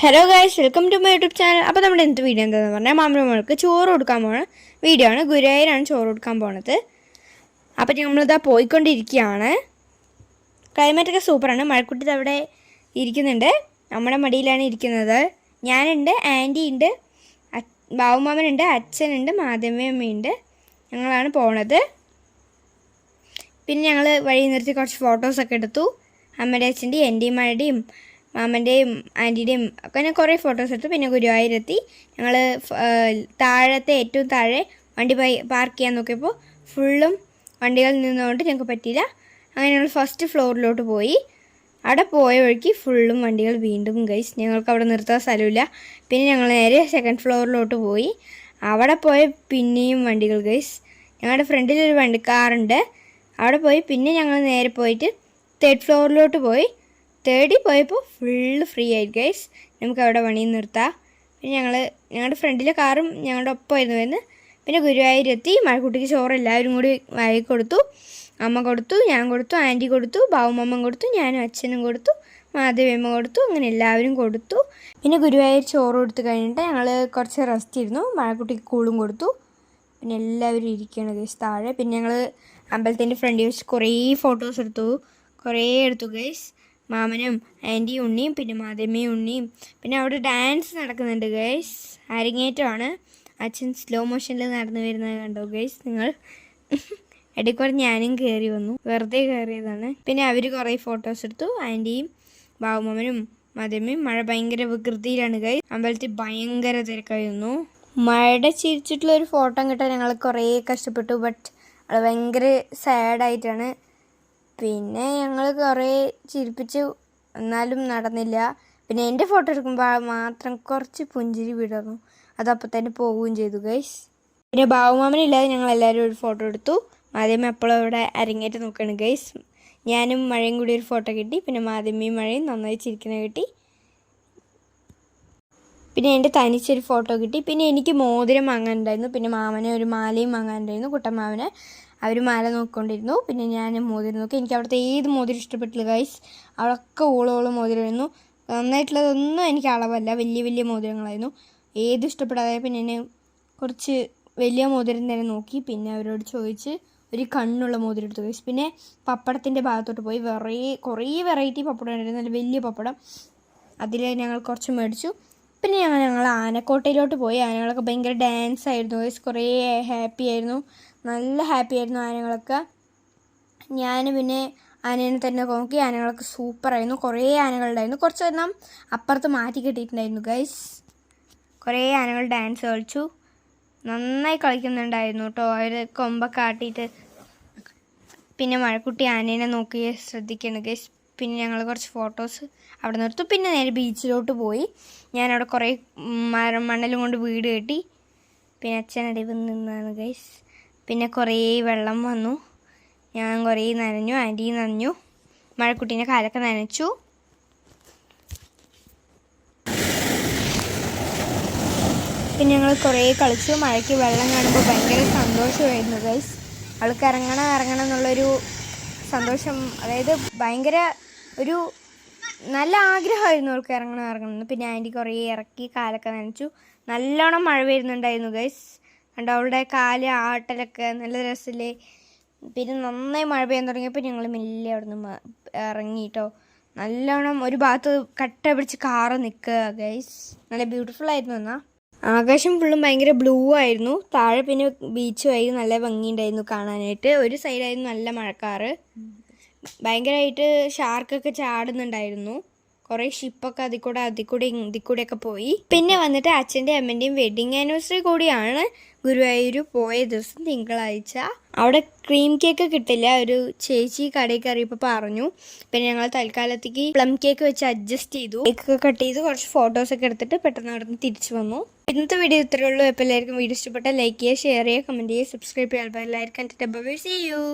Hello guys, welcome to my YouTube channel. അപ്പോൾ നമ്മുടെ എന്ത് വീഡിയോ എന്താണെന്ന് പറഞ്ഞാൽ മാമനമ്മൾക്ക് ചോറ് കൊടുക്കാൻ പോകുന്ന വീഡിയോ ആണ്. ഗുരുവായൂരാണ് ചോറ് കൊടുക്കാൻ പോണത്. അപ്പോൾ നമ്മളിതാ പോയിക്കൊണ്ടിരിക്കുകയാണ്. ക്ലൈമറ്റൊക്കെ സൂപ്പറാണ്. മഴക്കുട്ടി അവിടെ ഇരിക്കുന്നുണ്ട്, നമ്മുടെ മടിയിലാണ് ഇരിക്കുന്നത്. ഞാനുണ്ട്, ആൻറ്റി ഉണ്ട്, ബാബുമാമനുണ്ട്, അച്ഛനുണ്ട്, മാധവിയമ്മയുണ്ട്. ഞങ്ങളാണ് പോണത്. പിന്നെ ഞങ്ങൾ വഴി നിർത്തി കുറച്ച് ഫോട്ടോസൊക്കെ എടുത്തു. അമ്മയുടെ അച്ഛൻ്റെയും എൻ്റെയും മഴയുടെയും മാമൻ്റെയും ആൻറ്റിയുടെയും ഒക്കെ ഞാൻ കുറേ ഫോട്ടോസ് എടുത്തു. പിന്നെ ഗുരുവായൂരെത്തി. ഞങ്ങൾ താഴത്തെ ഏറ്റവും താഴെ വണ്ടി പാർക്ക് ചെയ്യാൻ നോക്കിയപ്പോൾ ഫുള്ളും വണ്ടികൾ നിന്നുകൊണ്ട് ഞങ്ങൾക്ക് പറ്റിയില്ല. അങ്ങനെ ഞങ്ങൾ ഫസ്റ്റ് ഫ്ലോറിലോട്ട് പോയി. അവിടെ പോയ വഴിക്ക് ഫുള്ളും വണ്ടികൾ വീണ്ടും ഗൈസ്. ഞങ്ങൾക്ക് അവിടെ നിർത്താൻ സ്ഥലമില്ല. പിന്നെ ഞങ്ങൾ നേരെ സെക്കൻഡ് ഫ്ലോറിലോട്ട് പോയി. അവിടെ പോയ പിന്നെയും വണ്ടികൾ ഗൈസ്. ഞങ്ങളുടെ ഫ്രണ്ടിലൊരു കാറുണ്ട്. അവിടെ പോയി പിന്നെ ഞങ്ങൾ നേരെ പോയിട്ട് തേർഡ് ഫ്ലോറിലോട്ട് പോയി. തേർഡിൽ പോയപ്പോൾ ഫുള്ള് ഫ്രീ ആയിട്ട് ഗൈസ്. നമുക്ക് അവിടെ വണ്ടി നിർത്താം. പിന്നെ ഞങ്ങളുടെ ഫ്രണ്ടിലെ കാറും ഞങ്ങളുടെ ഒപ്പമായിരുന്നു വരുന്നത്. പിന്നെ ഗുരുവായൂരെത്തി. മഴക്കുട്ടിക്ക് ചോറ് എല്ലാവരും കൂടി വാങ്ങി കൊടുത്തു. അമ്മ കൊടുത്തു, ഞാൻ കൊടുത്തു, ആൻറ്റി കൊടുത്തു, ബാബുമ്മ കൊടുത്തു, ഞാനും അച്ഛനും കൊടുത്തു, മാധവിയമ്മ കൊടുത്തു. അങ്ങനെ എല്ലാവരും കൊടുത്തു. പിന്നെ ഗുരുവായൂർ ചോറ് കൊടുത്ത് കഴിഞ്ഞിട്ട് ഞങ്ങൾ കുറച്ച് റെസ്റ്റ് ഇരുന്നു. മഴക്കുട്ടിക്ക് കൂളും കൊടുത്തു. പിന്നെ എല്ലാവരും ഇരിക്കുകയാണ് ഗൈസ് താഴെ. പിന്നെ ഞങ്ങൾ അമ്പലത്തിൻ്റെ ഫ്രണ്ടിൽ വെച്ച് കുറേ ഫോട്ടോസ് എടുത്തു ഗൈസ്. മാമനും ആൻറ്റിയും ഉണ്ണിയും പിന്നെ മാധവിയമ്മയും ഉണ്ണിയും. പിന്നെ അവിടെ ഡാൻസ് നടക്കുന്നുണ്ട് ഗൈസ്. അരങ്ങേറ്റമാണ്. അച്ഛൻ സ്ലോ മോഷനിൽ നടന്നു വരുന്നത് കണ്ടോ ഗൈസ് നിങ്ങൾ? ഇടയ്ക്കൂടെ ഞാനും കയറി വന്നു, വെറുതെ കയറിയതാണ്. പിന്നെ അവർ കുറേ ഫോട്ടോസ് എടുത്തു, ആൻറ്റിയും ബാബുമാമനും മാധവിയമ്മയും. മഴ ഭയങ്കര വികൃതിയിലാണ് ഗൈസ്. അമ്പലത്തിൽ ഭയങ്കര തിരക്കായിരുന്നു. മഴയുടെ ചിരിച്ചിട്ടുള്ളൊരു ഫോട്ടോ കിട്ടാൻ ഞങ്ങൾ കുറേ കഷ്ടപ്പെട്ടു. ബട്ട് അത് ഭയങ്കര സാഡായിട്ടാണ്. പിന്നെ ഞങ്ങൾ കുറേ ചിരിപ്പിച്ചു, എന്നാലും നടന്നില്ല. പിന്നെ എൻ്റെ ഫോട്ടോ എടുക്കുമ്പോൾ മാത്രം കുറച്ച് പുഞ്ചിരി വിടർന്നു. അതപ്പോൾ തന്നെ പോവുകയും ചെയ്തു ഗൈസ്. പിന്നെ ബാബുമാമനില്ലാതെ ഞങ്ങൾ എല്ലാവരും ഒരു ഫോട്ടോ എടുത്തു. മാധവിയമ്മ എപ്പോഴും അവിടെ അരങ്ങേറ്റം നോക്കുകയാണ് ഗൈസ്. ഞാനും മഴയും കൂടി ഒരു ഫോട്ടോ കിട്ടി. പിന്നെ മാധവിയമ്മയും മഴയും നന്നായി ചിരിക്കുന്നത് കിട്ടി. പിന്നെ എൻ്റെ തനിച്ചൊരു ഫോട്ടോ കിട്ടി. പിന്നെ എനിക്ക് മോതിരം വാങ്ങാനുണ്ടായിരുന്നു. പിന്നെ മാമനെ ഒരു മാലയും വാങ്ങാനുണ്ടായിരുന്നു, കുട്ടമാവന്. അവർ മാല നോക്കിക്കൊണ്ടിരുന്നു. പിന്നെ ഞാൻ മോതിരം നോക്കി. എനിക്ക് അവിടുത്തെ ഏത് മോതിരം ഇഷ്ടപ്പെട്ടില്ല ഗൈസ്. അവിടെയൊക്കെ ഓളോളം മോതിരമായിരുന്നു. നന്നായിട്ടുള്ളതൊന്നും എനിക്ക് അളവല്ല, വലിയ വലിയ മോതിരങ്ങളായിരുന്നു. ഏത് ഇഷ്ടപ്പെടാതെ പിന്നെ ഞാൻ കുറച്ച് വലിയ മോതിരം തന്നെ നോക്കി. പിന്നെ അവരോട് ചോദിച്ച് ഒരു കണ്ണുള്ള മോതിരം എടുത്തു ഗൈസ്. പിന്നെ പപ്പടത്തിൻ്റെ ഭാഗത്തോട്ട് പോയി. കുറേ വെറൈറ്റി പപ്പടം ഉണ്ടായിരുന്നു, നല്ല വലിയ പപ്പടം. അതിൽ ഞങ്ങൾ കുറച്ച് മേടിച്ചു. പിന്നെ ഞങ്ങൾ ആനക്കോട്ടയിലോട്ട് പോയി. ആനകളൊക്കെ ഭയങ്കര ഡാൻസ് ആയിരുന്നു ഗൈസ്. കുറേ ഹാപ്പി ആയിരുന്നു, നല്ല ഹാപ്പി ആയിരുന്നു ആനകളൊക്കെ. ഞാൻ പിന്നെ ആനേനെ തന്നെ നോക്കി. ആനകളൊക്കെ സൂപ്പറായിരുന്നു. കുറേ ആനകളുണ്ടായിരുന്നു. കുറച്ച് എണ്ണം അപ്പുറത്ത് മാറ്റി കെട്ടിയിട്ടുണ്ടായിരുന്നു ഗൈസ്. കുറേ ആനകൾ ഡാൻസ് കളിച്ചു, നന്നായി കളിക്കുന്നുണ്ടായിരുന്നു കേട്ടോ. അവർ കൊമ്പൊക്കെ ആട്ടിയിട്ട്. പിന്നെ മഴക്കുട്ടി ആനേനെ നോക്കി ശ്രദ്ധിക്കണം ഗൈസ്. പിന്നെ ഞങ്ങൾ കുറച്ച് ഫോട്ടോസ് അവിടെ നിർത്തും. പിന്നെ നേരെ ബീച്ചിലോട്ട് പോയി. ഞാനവിടെ കുറേ മണ്ണലും കൊണ്ട് വീട് കെട്ടി. പിന്നെ അച്ഛനടിവ് നിന്നാണ് ഗൈസ്. പിന്നെ കുറേ വെള്ളം വന്നു. ഞാൻ കുറേ നനഞ്ഞു, ആൻറ്റി നനഞ്ഞു, മഴക്കുട്ടീൻ്റെ കാലൊക്കെ നനച്ചു. പിന്നെ ഞങ്ങൾ കുറേ കളിച്ചു. മഴയ്ക്ക് വെള്ളം കാണുമ്പോൾ ഭയങ്കര സന്തോഷമായിരുന്നു ഗൈസ്. അവൾക്ക് ഇറങ്ങണം എന്നുള്ളൊരു സന്തോഷം, അതായത് ഭയങ്കര ഒരു നല്ല ആഗ്രഹമായിരുന്നു അവൾക്ക് ഇറങ്ങണമെന്ന്. പിന്നെ ആൻറ്റി കുറേ ഇറക്കി, കാലൊക്കെ നനച്ചു. നല്ലോണം മഴ വരുന്നുണ്ടായിരുന്നു ഗൈസ്. കണ്ടോ അവളുടെ കാല് ആട്ടലൊക്കെ നല്ല രസമില്ലേ? പിന്നെ നന്നായി മഴ പെയ്യാൻ തുടങ്ങിയപ്പോൾ ഞങ്ങൾ മെല്ലെ അവിടെ നിന്ന് ഇറങ്ങി കേട്ടോ. നല്ലോണം ഒരു ഭാഗത്ത് കട്ട പിടിച്ച് കാറ് നിൽക്കുക ഗൈസ്. നല്ല ബ്യൂട്ടിഫുൾ ആയിരുന്നു. എന്നാൽ ആകാശം ഫുള്ളും ഭയങ്കര ബ്ലൂ ആയിരുന്നു. താഴെ പിന്നെ ബീച്ചുമായി നല്ല ഭംഗിയുണ്ടായിരുന്നു കാണാനായിട്ട്. ഒരു സൈഡായിരുന്നു നല്ല മഴക്കാറ്. ഭയങ്കരമായിട്ട് ഷാർക്കൊക്കെ ചാടുന്നുണ്ടായിരുന്നു. കുറേ ഷിപ്പൊക്കെ ഇതിക്കൂടെയൊക്കെ പോയി. പിന്നെ വന്നിട്ട് അച്ഛൻ്റെയും അമ്മൻ്റെയും വെഡിങ് ആനിവേഴ്സറി കൂടിയാണ് ഗുരുവായൂർ പോയ ദിവസം, തിങ്കളാഴ്ച. അവിടെ ക്രീം കേക്ക് കിട്ടില്ല. ഒരു ചേച്ചി കടയിൽ കയറിയപ്പോൾ പറഞ്ഞു. പിന്നെ ഞങ്ങൾ തൽക്കാലത്തേക്ക് പ്ലം കേക്ക് വെച്ച് അഡ്ജസ്റ്റ് ചെയ്തു. കേക്കൊക്കെ കട്ട് ചെയ്ത് കുറച്ച് ഫോട്ടോസൊക്കെ എടുത്തിട്ട് പെട്ടെന്ന് അവിടെ നിന്ന് തിരിച്ചു വന്നു. ഇന്നത്തെ വീഡിയോ ഇത്രയേ ഉള്ളൂ. അപ്പോൾ എല്ലാവർക്കും വീഡിയോ ഇഷ്ടപ്പെട്ടാൽ ലൈക്ക് ചെയ്യുക, ഷെയർ ചെയ്യുക, കമൻറ്റ് ചെയ്യുക, സബ്സ്ക്രൈബ് ചെയ്യുക. എല്ലാവർക്കും എൻ്റെ സീ യു.